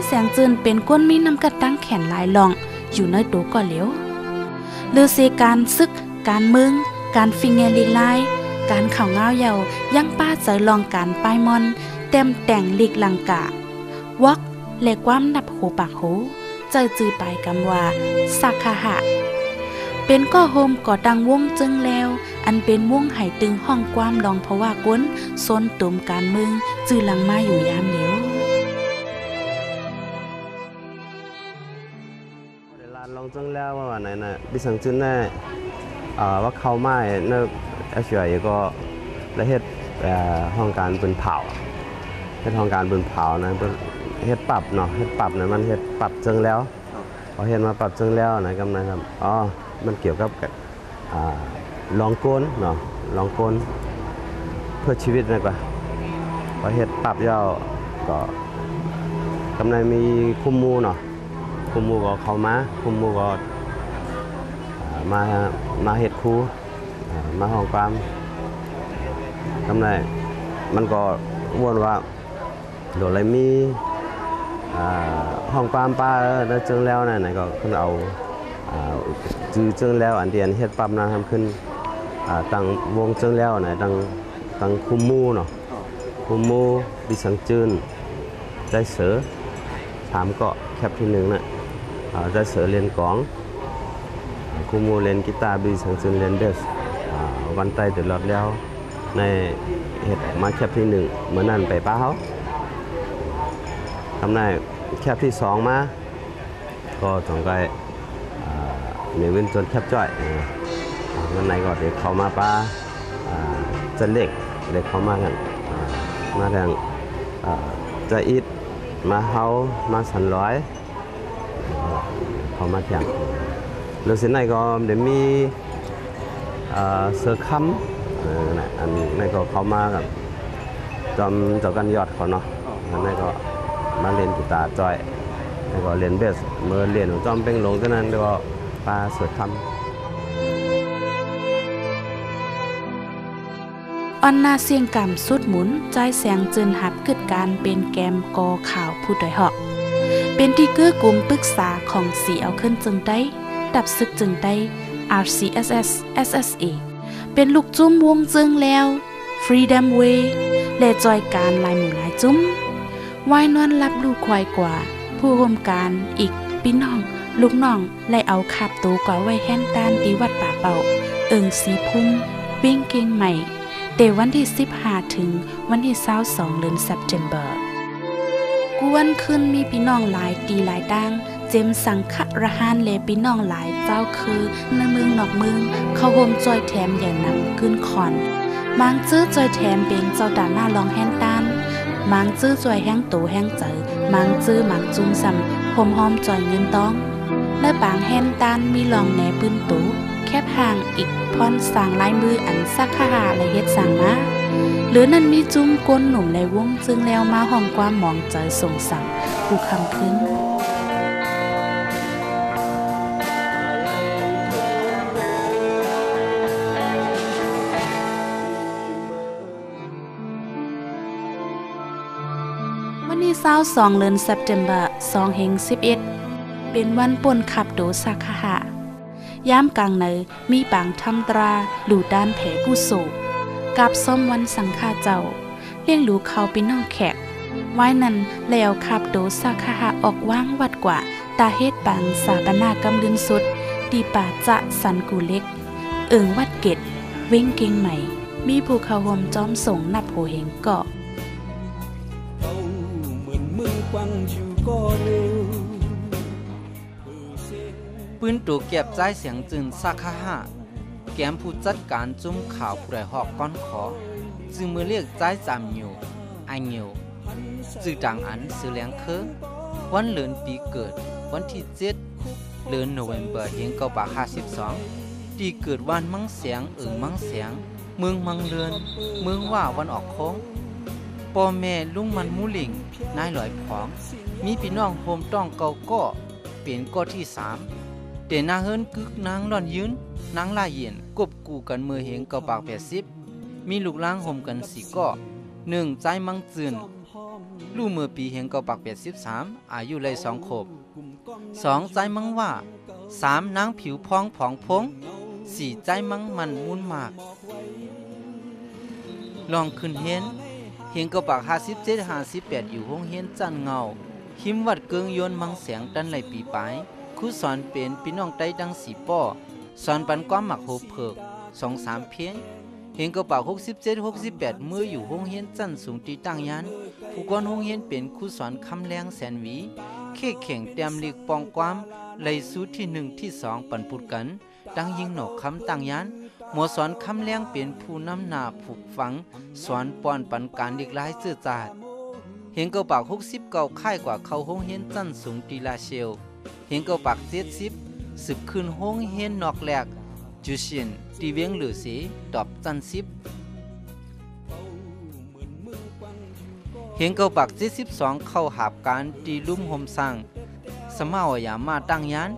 แสงจืนเป็นก้นมีน้ำกัดตั้งแขนลายหลองอยู่ในตัวก่อเหลียวเลือเซการซึกการเมืองการฟิงเงลีไลการข่าวเงาเยายังป้าใจลองการป้ายมอนเต็มแต่งลีกลังกะวอกและความนับโหปากโหเจอจือไปกำว่าสักหะเป็นก่อโฮมก่อดังวงจึงแล้วอันเป็นวงไห่ตึงห้องความลองเพราะว่าก้นโซนตุ่มการเมืองจือหลังมาอยู่ยามเหลียวลองจึงแล้วว่าไหนน่ะดิฉันจึงแน่ว่าเขาไม่เนอะเฉยก็ได้เฮ็ดห้องการปืนเผาเฮ็ดห้องการปืนเผานะเฮ็ดปรับเนาะเฮ็ดปรับเนี่ยมันเฮ็ดปรับจึงแล้วพอเฮ็ดมาปรับจึงแล้วนะกำนันครับมันเกี่ยวกับลองโกนเนาะลองโกนเพื่อชีวิตนะกว่าพอเฮ็ดปรับยาวก็กำนันมีคุมมูเนาะคุมมูก็เข้ามาคุมมูก็มาเฮ็ดครูมาห้องความกำนันมันก็วนว่าโดยอะไรมีห้องความป้าได้จึงแล้วนะไหนก็ขึ้นเอาจื้อจึงแล้วอันเดียนเฮ็ดปั๊มนะทำขึ้นตั้งวงจึงแล้วนะตั้งคุมมูเนาะคุมมูดิสังจืนได้เสือถามก็แคปที่หนึ่งนะได้เสือเรียนกองคุมมูเรียนกีตาร์ดิสังจืนเรียนเดสวันไตตลอดแล้วในเฮ็ดมาแคปที่หนึ่งเหมือนนั่นไปป้าเขาทำได้แคปที่สองมาก็ต้องไปมีวินจนแคบจ้อยวันไหนก็เด็กเขามาป้าจะเล็กเด็กเขามาทางจะอิดมาเฮามาสันร้อยเขามาเที่ยงหรือสิไหนก็เดี๋ยวมีเสือค้ำอันนี้ก็เขามากับจอมเจ้ากันยอดเขาเนาะอันนี้ก็มาเรียนกีตาร์จ้อยแล้วก็เรียนเบสเมื่อเรียนจอมเป่งหลงเท่านั้นแล้วก็ปลาเสือทำอันนาเสียงกำสุดหมุนใจแสงเจินหับเกิดการเป็นแกมกอข่าวผู้ดอยหอกเป็นที่เกื้อกลุ่มปรึกษาของสีเอาขึ้นจึงได้ดับซึกจึงได้ RCSS SSA เป็นลูกจุ้มวงจึงแล้ว Freedom Way และจอยการลายหมู่ลายจุ้มวายนวลรับลูกควายกว่าผู้ร่วมการอีกพี่น้องลูกน้องและเอาขับตัวกว่าไว้แห่นตานที่วัดป่าเป่าสีพุ่มวิ่งเก่งใหม่แต่วันที่15ถึงวันที่22เดือนเซปเทมเบอร์กูวันขึ้นมีพี่น้องหลายตีหลายดังเจมสังฆระหานเลพี่น้องหลายเจ้าคือในเมืองนอกเมืองเขาโฮมจอยแถมใหญ่นำขึ้นคอนมังจื้อจอยแถมเป็นเจ้าด่านหน้าลองแห่นตานมังจื้อจอยแห้งโตแห้งเจอมังจื้อมังจุ้มซ้ำหอมหอมจอยเงินต้องและบางแห่นตานมีลองแหนปืนตูแคบห่างอีกพรสร้างลายมืออันซักขหาและเฮ็ดสั่งมาหรือนั่นมีจุ้มก้นหนุ่มในวงจึงแล้วมาห้องความมองใจส่งสั่งผู้คำขึ้นวันที่22เดือนเซปเทมเบอร์2011เป็นวันป่นขับโดซักขหะย้ำกลางในมีปางทำตราหลู่ด้านแผกู้โศกกับส้มวันสังฆาเจ้าเลี้ยงหลูเขาเป็นน้องแขกไว้นั้นแล้วขับโดซักขหะออกว่างวัดกว่าตาเฮ็ดปางสาปนากำลืนสุดตีป่าจะสันกูเล็กวัดเกตเว้งเก่งใหม่มีภูเขาห่มจอมส่งนับโหเหงเกาะปืนตูเก็บใจเสียงจืนซักห้าแกมผู้จัดการจุ้มข่าวผู้ใดหอกก้อนขอจึงมือเรียกใจจำอยู่ไอเหนียวจื่อดังอันซื้อเลี้ยงคือวันเลือนปีเกิดวันที่7เดือนโนเวมเบอร์1952ปีเกิดวันมังเสียงมังเสียงเมืองมังเลือนเมืองว่าวันออกโค้งพ่อแม่ลุงมันมูลิงนายหลอยผองมีพี่น้องโฮมต้องเกาก็เป็นก้อที่3แต่นางเฮิรนกึกนางหล่อนยืนนางลายเย็นกบกูกันมือเหงเกาปาก80มีลูกล้างห่มกัน4ก้อ1ใจมังจืน ลู่มือปีเฮงเกาปัก83อายุเลย2 ขวบ2ใจมังว่า3นางผิวพองผองพง4ใจมังมันมุนมากลองขึ้นเฮงเกาปัก57 58อยู่ห้องเฮียนจันเงาหิมวัดเกิงยนมังแสงตันไหลปีปลายครูสอนเป็นพี่น้องไต้ดังสีป้อสอนปันความหมักโหเพิก2-3 เพียงเห็นกระเป๋า67 68มืออยู่ห้องเฮียนจันสูงตีตั้งยันผู้กวนห้องเฮียนเป็นครูสอนคำแรงแสนหวีเข่แข่งเตรียมลีกปองความไหลสู้ที่1ที่2ปันปุดกันดังยิงหนอกคำตั้งยันหมอสอนคำแรงเป็นผู้นำหน้าผูกฝังสอนป้อนปันการเด็กหลายเสื่อจาดเห็นกระเป๋า69ค่ายกว่าเขาห้องเฮียนจันสูงตีลาเชลเห็นกระเป๋า70สืบขึ้นห้องเฮียนนอกแหลกจูเชียนตีเวียงหรือสีตอบจัน10เห็นเกาปัก72เข้าหาบการตีลุ่มห่มสั่งสมาวยามาตั้งยัน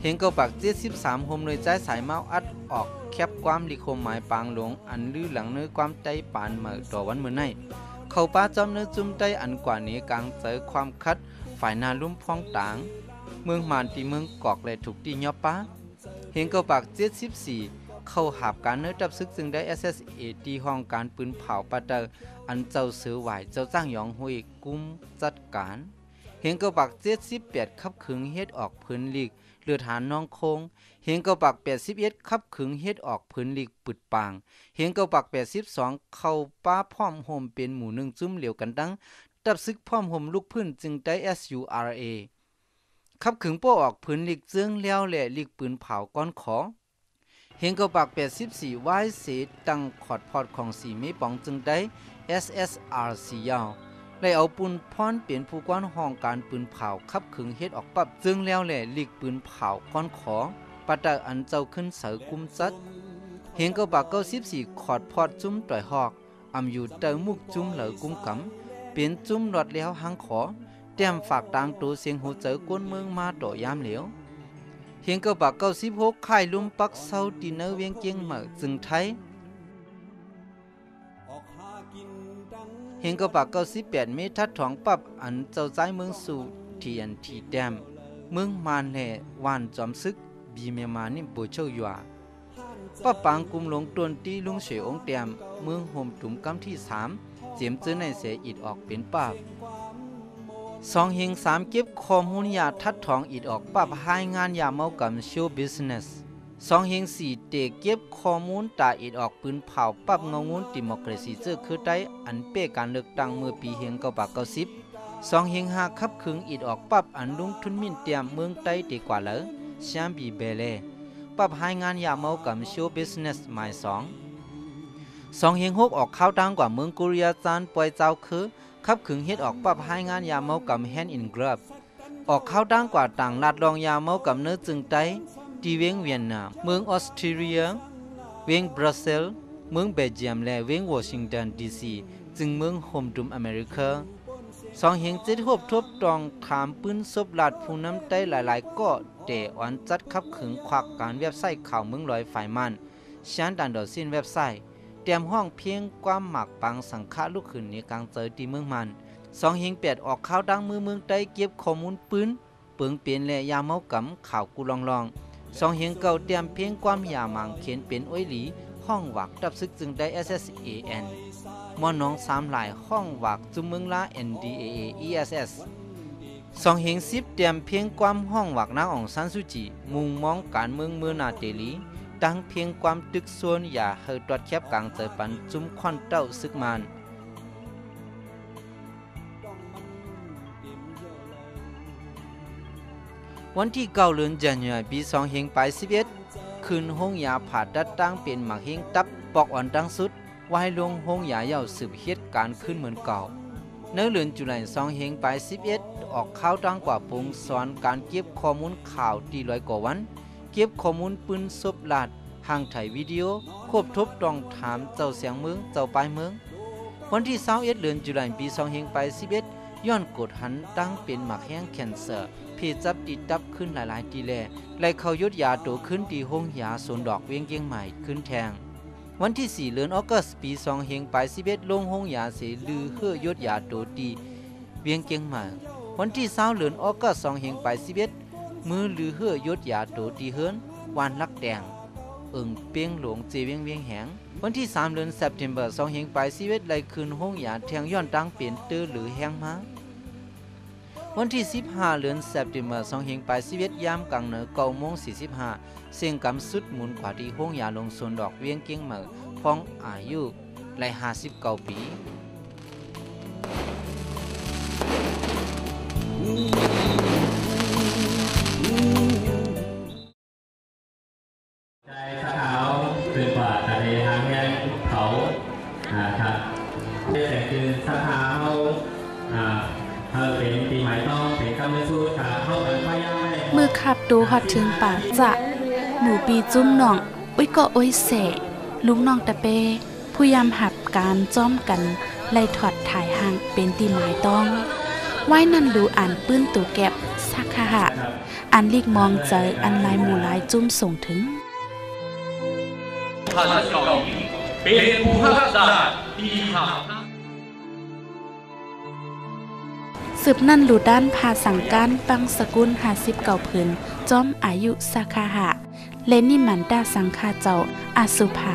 เห็นเกาปัก73ห่มเลยใจสายเมาอัดออกแคบความลิโคมหมายปางหลงอันลื้อหลังเนื้อความใจปานเมื่อต่อวันเมื่อไนเข้าป้าจอมเนื้อจุ่มใจอันกว่านี้กลางเจอความคัดฝ่ายนาลุ่มพองต่างเมืองมานตีเมืองกอกและถูกตียอป้าเห็นเกาปัก74เข้าหาบการเนื้อจับซึกจึงได้ SSA ตีห้องการปืนเผาปะเตออันเจ้าเสือไหวเจ้าจ้างยองหุยกุมจัดการเห็นเกาปัก78ขับขึงเฮ็ดออกพื้นลีกเลือดหานน้องโคงเห็นเกาปัก81ขับขึงเฮ็ดออกพื้นลีกปึดปางเห็นเกาปัก82เข้าป้าพร้อมโฮมเป็นหมู่หนึ่งจุ้มเหลียวกันดังจับซึกพร้อมโฮมลูกพื้นจึงได้ SURA ขับขึงโป้ออกพื้นลีกเจื้องแล้วแหละลีกปืนเผาก้อนขอเห็นกระปัก84ไว้เสตังขอดพอดของสีเมปองจึงได้ SSRC ยาวเลยเอาปืนพรเปลี่ยนผู้กวนห้องการปืนเผาขับขึงเฮ็ดออกปับจึงแล้วแหละลีกปืนเผาก้อนขอปัตตาอันเจ้าขึ้นเสือกุมจัดเห็นกระปัก94ขอดพอดจุ้มต่อยหอกอำอยู่เตอมุกจุ้มเหลือกุมกำเปลี่ยนจุ้มหลอดแล้วหางขอเตรียมฝากต่างตัวเสียงหูเจอกวนเมืองมาต่อยามเหลียวเห็นกระปัก96ค่ายลุ่มปักเซาตีเนอเวียงเจียงเหมือจึงไทยเห็นกระปัก98เมทัดถองปับอันเจ้าใจเมืองสู่ทีอันทีแดมเมืองมานแหล่วานจอมซึกบีเมียมานิมโบเชาหยัวป้าปางกุมหลงตวนตีลุงเฉยองแดมเมืองโฮมถุมกำที่3เจียมเจอในเสอิดออกเป็นป้า2เฮง3เก็บข้อมูลยาทัดถองอิดออกปรับให้งานยาเมากับโชว์บิสเนส2เฮง4เตเก็บข้อมูลตาอิดออกปืนเผาปรับเงางุนดิโมคราซีเจอคือได้อันเป้การเลือกตั้งเมื่อปีเฮง90 2เฮง5ขับขึงอิดออกปรับอันลุงทุนมินเตียมเมืองใต้ดีกว่าแล้วแชมบีเบเล่ปรับให้งานยาเมากับโชว์บิสเนสหมาย2เฮง6ออกข้าวดังกว่าเมืองกุริยาจานปล่อยเจ้าคือขับขึงเฮ็ดออกปรับให้งานยาเมากับแฮนด์อินกรับออกเข้าดังกว่าต่างลัดรองยาเมากับเนื้อจึงไตที่เวียงเวียนนาเมืองออสเตรเลียเวียงบรัสเซลเมืองเบลเยียมและเวียงวอชิงตันดีซีจึงเมืองโฮมดุมอเมริกา2เฮง7ทบตองถามปืนซบลาดผู้น้ำไต้หลายๆก็แต่อ่อนจัดขับขึงควักการเว็บไซต์ข่าวเมืองลอยฝ่ายมันชันดันดอซินเว็บไซต์เตรียมห้องเพียงความหมักปังสังฆะลูกขึ้นในกลางเจอที่เมืองมัน2เฮง8ออกข่าวดังเมืองใต้เก็บข้อมูลปืนเปิงเปลี่ยนและยาเมากำข่าวกูลอง2เฮง9เตรียมเพียงความยามังเขียนเป็นอ้อยหลีห้องวักดับซึกจึงได้ SSAN มอน้อง3หลายห้องวักจุเมืองละ NDAA ESS 2เฮง10เตรียมเพียงความห้องวักนางองซันซูจีมุงมองการเมืองเมืองนาเตลีตั้งเพียงความตึกส่วนอย่าเฮตรวจแคบกลางเจอปันจุ้มควันเต้าซึกมันวันที่9เดือนกันยายนปี2011คืนห้องยาผ่าตัดตั้งเป็นหมักเฮงตับปอกอ่อนตั้งสุดไว้ลงห้องยาเย่าสืบเหตุการณ์ขึ้นเหมือนเก่าในเดือนตุลาคม2011ออกข่าวดังกว่าปงสอนการเก็บข้อมูลข่าวที่100กว่าวันเก็บข้อมูลปืนซบลาดห่างถ่ายวิดีโอควบทบต้องถามเจ้าเสียงเมืองเจ้าปลายเมืองวันที่21เดือนตุลาคมปี2011ย้อนกดหันตั้งเป็นหมักแห้งแคนเซอร์เพจับติดตับขึ้นหลายๆทีแลไล่เข้ายุดยาโตขึ้นที่ห้องยาสวนดอกเวียงเกียงใหม่ขึ้นแทง วันที่4เดือนออกัสปี2021ลงห้องยาเสลือเฮือยศยาโตดีเวียงเกียงใหม่วันที่20เดือนออกัส2021มือลือเฮือยศยาโตดีเฮิรนวานลักแดงเปียงหลงเจเวียงแหงวันที่3เดือนเซปเทมเบอร์2021ไล่คืนห้องยาแทงย้อนตังเปลี่ยนเตอหรือแหงมาวันที่15เดือนเซปเทมเบอร์2021ยามกลางเหนือ9:45เสียงกำสุดหมุนขวาที่ห้องยาลงโซนดอกเวียงเกียงเหมือพองอายุไล่59 ปีใจสะเท้าเป็นกว่าทะเลทางแห้งเขาครับได้แต่งคืนสะเท้าเป็นปีใหม่ต้องเป็นกำเนิดสู้ขาเข้ากันพยายามมือขับดูฮอดถึงปากจะหมูปีจุ้มน่องอุ้ยก็อุ้ยเสลุงน้องตะเปผู้ยามหับการจ้อมกันไล่ถอดถ่ายห่างเป็นตีหมายต้องไว้นั่นดูอ่านปื้นตัวแก็บสักหะอันลีกมองใจอันลายหมู่ลายจุ้มส่งถึงเป็นผู้ฮักษาดีหาสืบนั่นหลูด้านพาสังการปังสกุล59ผืนจ้อมอายุสักหะเลนิมันดาสังคาเจ้าอาสุภา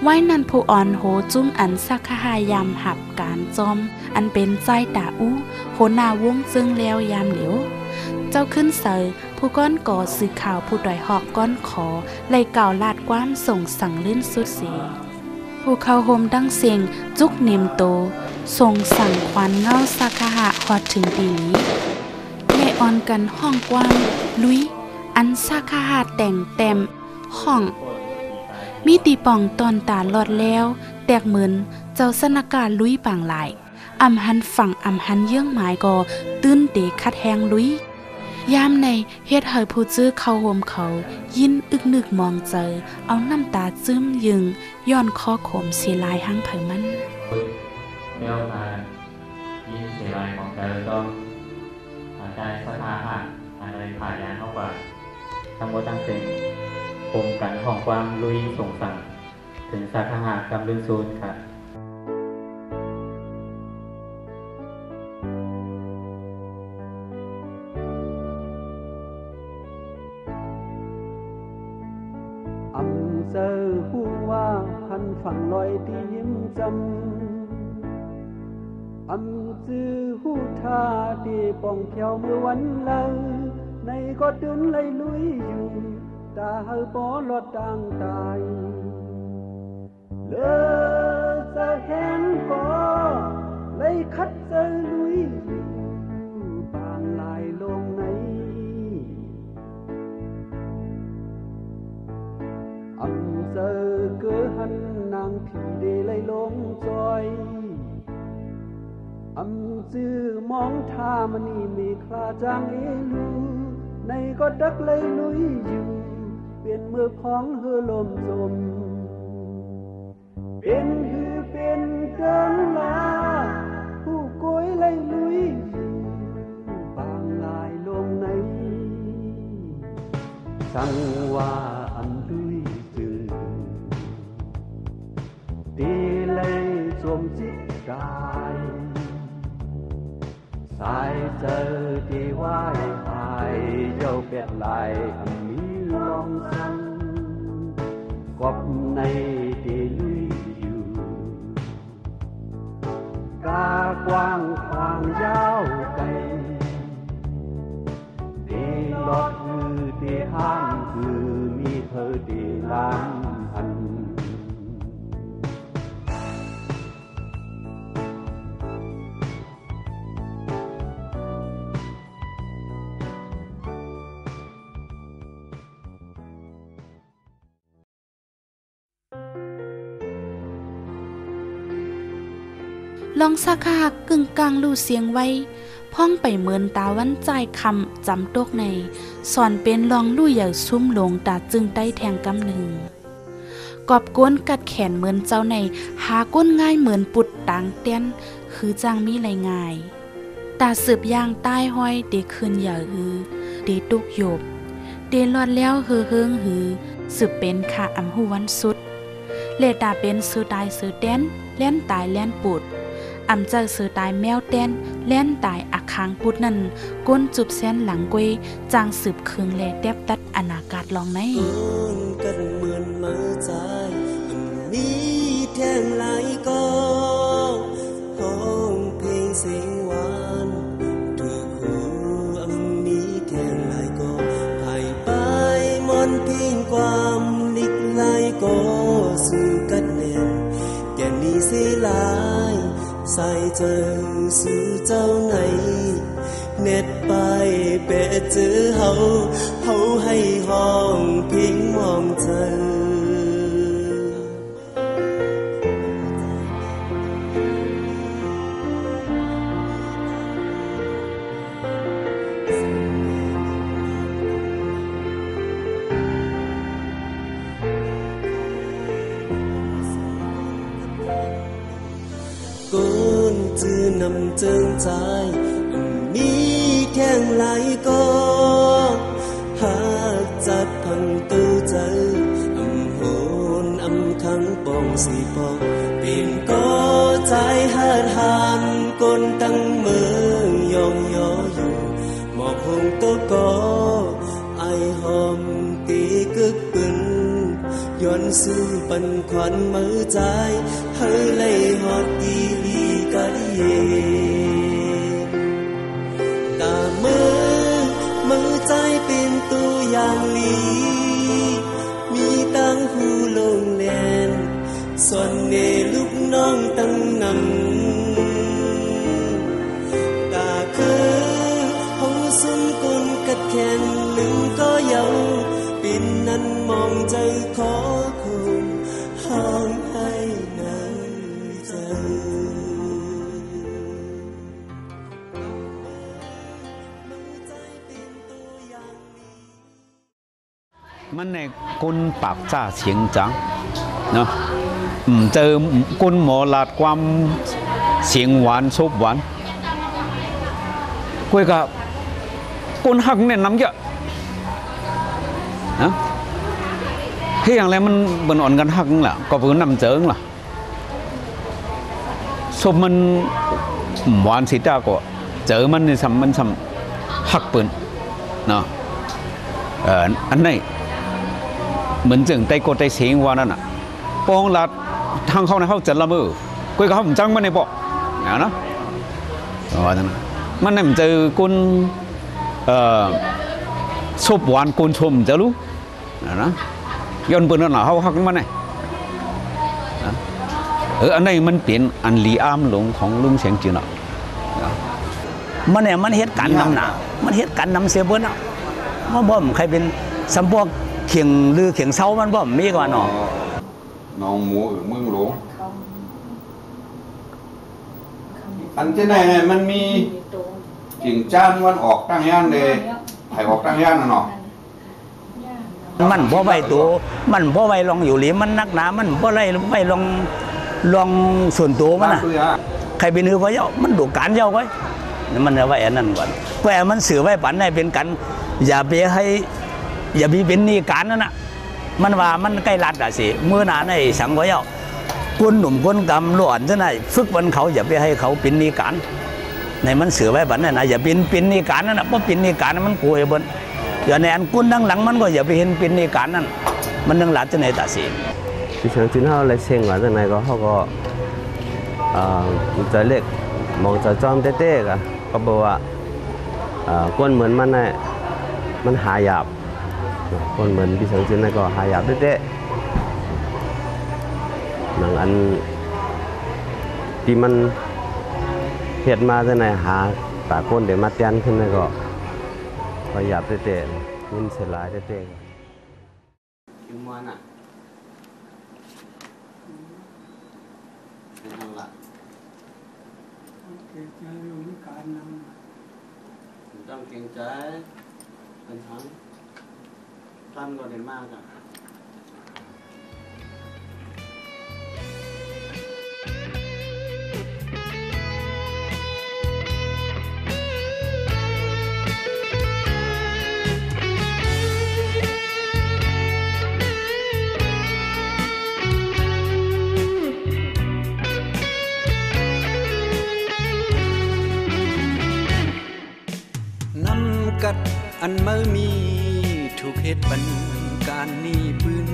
ไว้นันผู้อ่อนโหจุ้มอันสักหายามหับการจอมอันเป็นใจตาอู้โหนาวงจึงแล้วยามเหลียวเจ้าขึ้นเสยผู้ก้อนก่อสื่อข่าวผู้ดอยหอกก้อนขอไล่เก่าลาดกว้ามส่งสั่งลื่นสุดสีผู้เข้าโฮมดังเสียงจุกเนมโตส่งสั่งควันเงาสักหะฮอดถึงปีนี้แม่อ่อนกันห้องกว้างลุยอันสักหะแต่งเต็มห้องมีตีป่องตอนตาลอดแล้วแตกเหมือนเจ้าสนากาลุยบางหลายอำหันฝั่งอำหันเยื่องหมายก็ตื้นเดคัดแหงลุยยามในเฮ็ดให้ผู้จื้อเข้าโฮมเขายินอึกนึกมองเจอเอาน้ำตาซึมยึงย้อนคอขมเสียลายหังเผยมันเที่ยวมายินเสียลายของแต่ละต้องใจสะท้าผ่านอะไรผ่านยานเข้าไปทั้งหมดทั้งสิ้นคมกันของความลุยส่งสั่งถึงสาขากำลึงซูนครับเจอผู้ว่าพันฝั่งลอยที่ยิ้มจำจื้อหูท่าที่ป่องเพียวเมื่อวันเลยในก็เดินไล่ลุยอยู่ตาเฮาปอลอดดังตายเลอจะแห้งก็ไล่คัดเจอลุยอยู่บางลายลงในเจอเกือหันนางผีเดลัยลงจอยจื้อมองท่ามันนี่มีคลาจางเอลูในก็ดักเลยลุยอยู่เปลี่ยนมือพองเฮอลมจมเป็นหือเป็นเกินลาผู้โกยเลยลุยอยู่บางลายลงในสังว่าอันลุยดีเลยสวมจิตกายสายเจอที่ว่ายหายเจ้าเป็ดลายมีลองสั่งกบในที่ลุยอยู่กากว้างขวางยาวไกลที่ลอดคือที่ห้างคือมีเธอที่ลำหันลองสักหักกึ่งกลางลู่เสียงไว้พ้องไปเหมือนตาวันใจคำจำตกในสอนเป็นลองลู่ใหญ่ซุ้มลงตาจึงได้แทงกำหนึ่งกอบก้นกัดแขนเหมือนเจ้าในหาก้นง่ายเหมือนปุดต่างเตี้ยนคือจางมีไรง่าย ตาสืบยางใต้ห้อยเดคืนอย่าฮือเดตุกโยบเดลอดแล้วเฮือหือสืบเป็นขาอำหูวันสุดเลตาเป็นสือตายสือแดนแล่นตายแล่นปูดอำจากสือตายแมวแดนแล่นตายอักคางปุดนั่นก้นจุบแสนหลังกวยจางสืบคืงแลแดบตัดอนาคตลองไหนกันเหมือนมือใจมีแทงหลายก็ห้องเพลงเสียงหวานถูกหูมีแทงหลายก็หายไปมอนพิงความลิกหลายก็สู่กันแน่นแก่นี้เสียหลายใส่เจอสู่เจ้าไหนเน็ดไปเปะเจอเฮาให้ห้องพิงมองเธอจื้อนำเจิงใจมีแข้งหลายก็หากจัดพังตู้เจอโหนขังปองสีปองเป็นก็ใจหาดหานกนตั้งเมืองยองยออยู่หมอกหงโตก็ไอหอมตีกึกปึนย้อนซื้อปันควันมือใจเฮเลยหอดดีกะเย็นตามือใจเป็นตัวอย่างลีมีตั้งหูลงแลนส่วนเนลูกน้องตั้งนำตาคือห้องสุ่มกุนกัดแขนลึงก็เยาปินนั้นมองใจขอคุณห้องให้น้ำใจมันในกุนปากจ้าเสียงจังเนาะเจอกุนหมอลาดความเสียงหวานซุปหวานกุยกับกุนหักเนี่ยน้ำเยอะนะที่อย่างไรมันบนอ่อนกันหักนั่นแหละก็เป็นน้ำเจิงล่ะซุปมันหวานสิจ้าก็เจอมันในมันหักปืนเนาะอันนี้เหมือนจึงไต้กดไต้เสียงว่านั่นน่ะปองลัดทางเข้าในเขาจัดละมือกุยเขาผมจังมันในปอกนะว่านั่นมันเนี่ยมันเจอกุนซุปหวานกุนชมจะรู้นะย้อนปืนนั่นแหละเขาหักมันเนี่ยอันนี้มันเปลี่ยนอันลีอามหลงของลุงเสียงจืดเนาะมันเนี่ยมันเฮ็ดกันนำหนามันเฮ็ดกันนำเสียเบิ้ลเนาะว่าบ่มใครเป็นสำพวกเขียงลือเขียงเซามันบ่มมีกว่าเนาะน้องหมูเมืองหลวงอันที่ไหนมันมีกิ่งจานวันออกตั้งย่านเลยไผ่ออกตั้งย่านน่ะเนาะมันบ่ไว้ตัวมันบ่ไว้ลองอยู่หลีมันนักหนามันบ่ไว้ลองส่วนตัวมันน่ะใครเป็นฮือก็เยามันดูการเยาไว้มันเอาไว้อันนั้นก่อนแกมันสื่อไว้ปันให้เป็นกันอย่าไปให้อย่ามีเป็นนี่การนั่นน่ะมันว่ามันใกล้รัดอ่ะสิมื้อหน้าในสังก็เยาคนหนุ่มคนกำล้วนซะไหนฝึกวันเขาอย่าไปให้เขาเป็นนี่การในมันสื่อไว้ปันนั่นน่ะอย่าเป็นนี่การนั่นน่ะบ่เป็นนี่การมันกลัวเบิ่นอย่าในอันกุนดังหลังมันก็อย่าไปเห็นเป็นนี่การนั่นมันดังหลัดจะไหนตาสิที่เชิงจีนเขาเลยเซ็งว่าจังไหนก็เขาก็จะเล็กมองจะจอมเต้ๆก็บอกว่าก้นเหมือนมันน่ะมันหายาบก้นเหมือนที่เชิงจีนนั่นก็หายาบเต้ๆหนังอันที่มันเห็ดมาจังไหนหาตาก้นเดี๋ยวมาเตียนขึ้นนั่นก็หายาบเต้ๆมันเสียหลายเต้ๆกินมันอ่ะนั่นแหละต้องเก่งใจเป็นทั้งตั้งก็ได้มากอ่ะ อันเมื่อมีถูกเหตุบันการนี้ปืน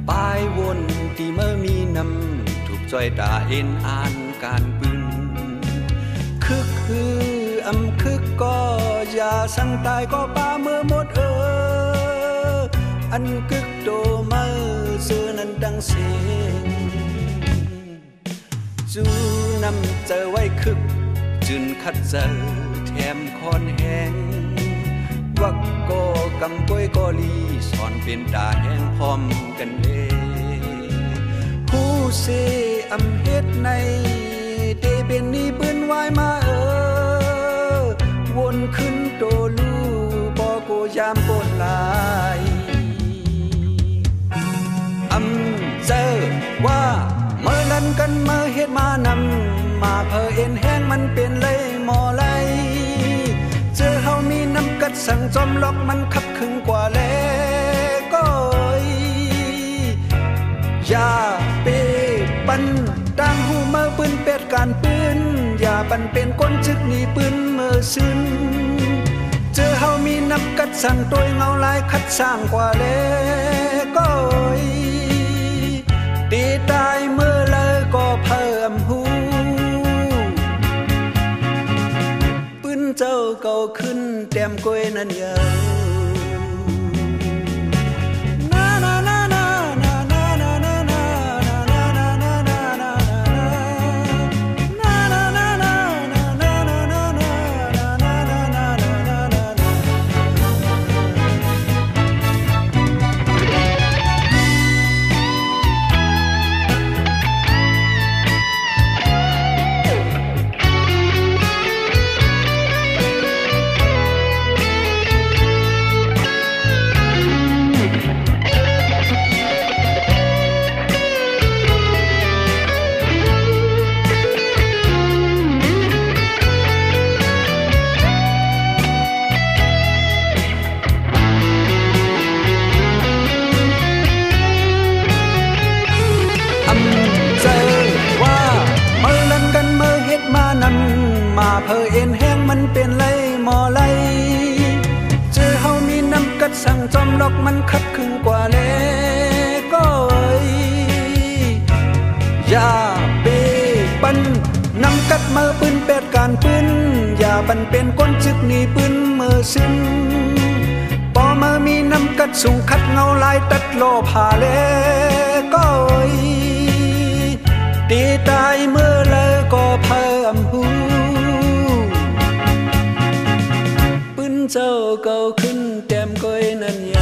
ปลายวนที่เมื่อมีนำถูกจ้อยตาเอ็นอ่านการปืนคึกคืออำคึกก็อย่าสั่งตายก็ป่าเมื่อหมดอันกึกโตเมื่อเสือนั้นดังเสียงจูนำเจอไว้คึกจึนคัดเจอแถมคอนแหงวักก็กำก้อยก็ลีสอนเป็นตาแห้งพร้อมกันเด้ผู้เสอำเฮ็ดในเตเป็นนี้ปืนไว้มาวนขึ้นโตลูบ่โกยามโกนลายเจอว่าเมื่อนั้นกันเมื่อเฮ็ดมานำมาเพอเอ็นแห้งมันเป็นเลยหมอไหลเจอเฮามีน้ำกัดสั่งจอมล็อกมันขับขึงกว่าแลก็อย่าเปปันดังหูเมื่อปืนเป็ดการปืนอย่าปันเป็นก้นจึกหนีปืนเมื่อซึ้นเจอเฮามีน้ำกัดสั่งตัวเงาลายคัดสร้างกว่าแลก็ตีตายเมื่อเลยก็เพิ่มหูปืนเจ้าเก่าขึ้นแต้มก้อยนั้นเยอะเพอเอ็นแห้งมันเป็นไรหมอไหลเจอเฮามีน้ำกัดสั่งจอมล็อกมันคัดขึงกว่าแลก็อย่าเปปันน้ำกัดเมื่อปืนเป็ดการปืนอย่าปันเป็นก้นจึกหนีปืนเมื่อซึ้นปอมามีน้ำกัดสูงคัดเงาลายตัดโลผ่าแลก็ตีตายเมื่อเลยก็เพิ่มหูเจ้าเก่าขึ้นแต้มก้อยนั้น